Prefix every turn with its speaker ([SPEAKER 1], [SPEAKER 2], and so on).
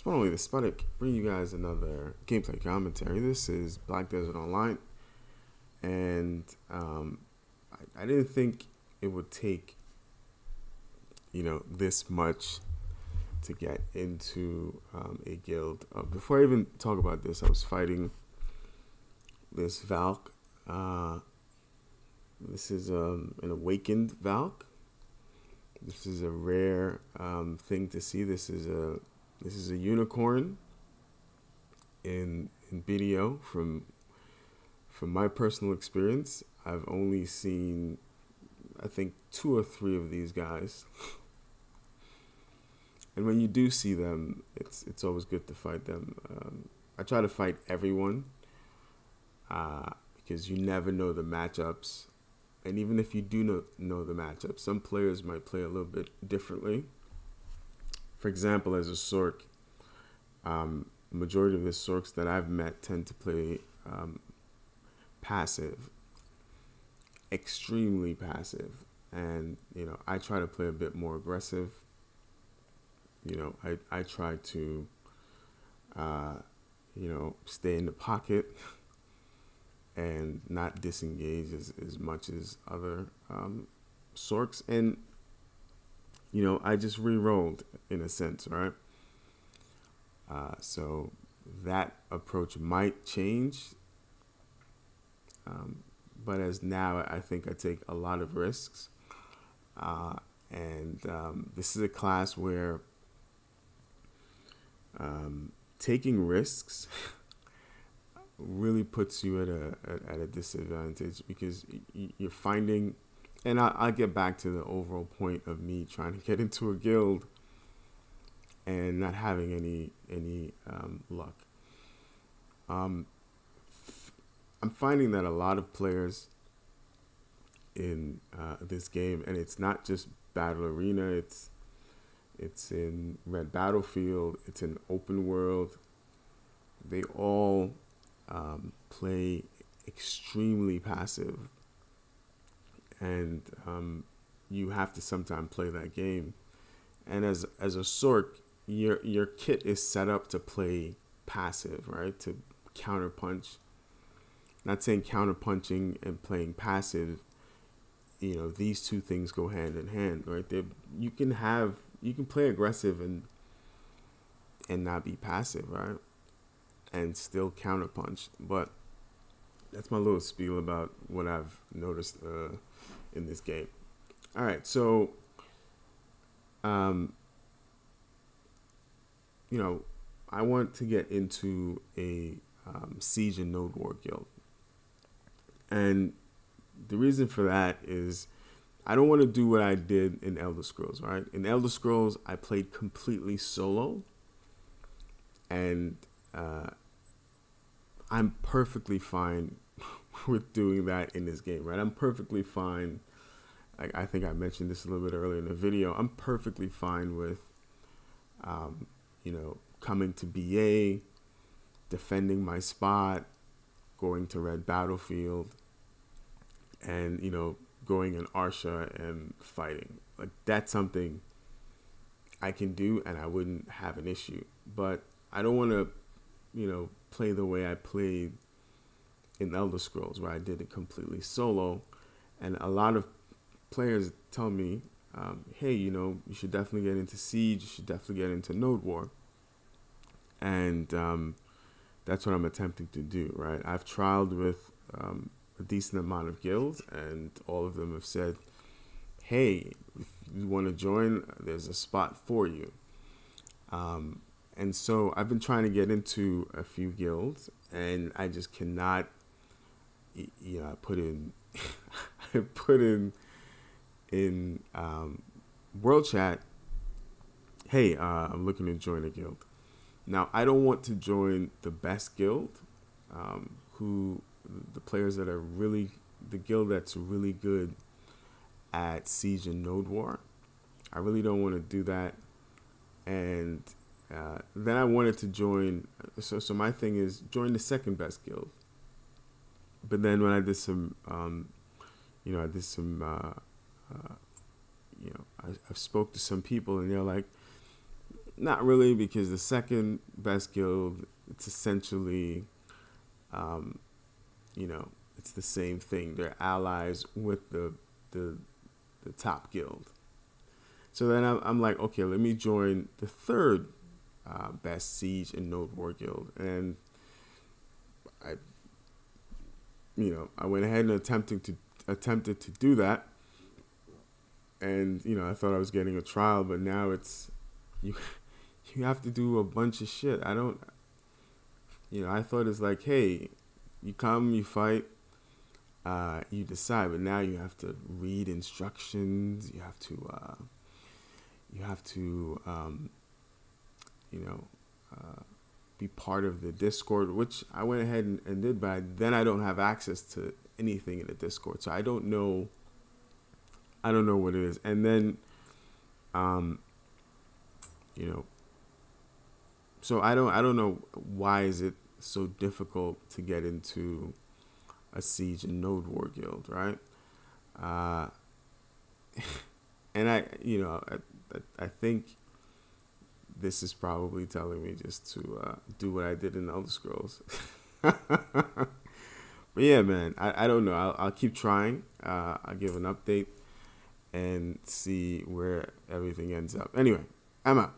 [SPEAKER 1] Only the Sputnik, bring you guys another gameplay commentary. This is Black Desert Online, and I didn't think it would take, this much to get into a guild. Before I even talk about this, I was fighting this Valk. This is an awakened Valk. This is a rare thing to see. This is a unicorn in BDO. From my personal experience, I've only seen, I think, 2 or 3 of these guys. And when you do see them, it's always good to fight them. I try to fight everyone because you never know the matchups. And even if you do know the matchups, some players might play a little bit differently. For example, as a Sork, majority of the Sorks that I've met tend to play passive, extremely passive. And, I try to play a bit more aggressive. I try to, stay in the pocket and not disengage as much as other Sorks. And, I just re-rolled in a sense, right? So that approach might change. But as now, I think I take a lot of risks. And this is a class where taking risks really puts you at a disadvantage, because you're finding, and I'll get back to the overall point of me trying to get into a guild and not having any luck. I'm finding that a lot of players in this game, and it's not just Battle Arena, it's in Red Battlefield, it's in Open World, they all play extremely passive, and you have to sometimes play that game. And as a Sork, your kit is set up to play passive, right? To counterpunch. Not saying counterpunching and playing passive, these two things go hand in hand, right? You can play aggressive and not be passive, right? And still counterpunch. But that's my little spiel about what I've noticed in this game. All right, so I want to get into a Siege and Node War guild. And the reason for that is I don't want to do what I did in Elder Scrolls, right? In Elder Scrolls, I played completely solo, and I'm perfectly fine with doing that in this game, right? I'm perfectly fine. I think I mentioned this a little bit earlier in the video. I'm perfectly fine with, coming to BA, defending my spot, going to Red Battlefield, and, going in Arsha and fighting. Like, that's something I can do and I wouldn't have an issue. But I don't want to, play the way I played in Elder Scrolls, where I did it completely solo. And a lot of players tell me, hey, you should definitely get into Siege, you should definitely get into Node War. And that's what I'm attempting to do, right? I've trialed with a decent amount of guilds, and all of them have said, hey, if you want to join, there's a spot for you. And so I've been trying to get into a few guilds, and I just cannot, I put in World Chat, hey, I'm looking to join a guild. Now, I don't want to join the best guild, the players that are really, the guild that's really good at Siege and Node War. I really don't want to do that. And then I wanted to join, so my thing is join the second best guild. But then when I did some, I spoke to some people, and they're like, Not really, because the second best guild, it's essentially, um, it's the same thing. They're allies with the the top guild. So then I'm like, okay, let me join the third best siege and node war guild, and I, I went ahead and attempted to do that, and I thought I was getting a trial, but now it's you you have to do a bunch of shit. I don't, I thought it's like, hey, you come, you fight, you decide, but now you have to read instructions. You have to, you know, be part of the Discord, which I went ahead and did, but then I don't have access to anything in the Discord, so I don't know what it is. And then, you know, so I don't know why is it so difficult to get into a siege and node war guild, right? And I think this is probably telling me just to do what I did in Elder Scrolls. But yeah, man, I don't know. I'll keep trying. I'll give an update and see where everything ends up. Anyway, I'm out.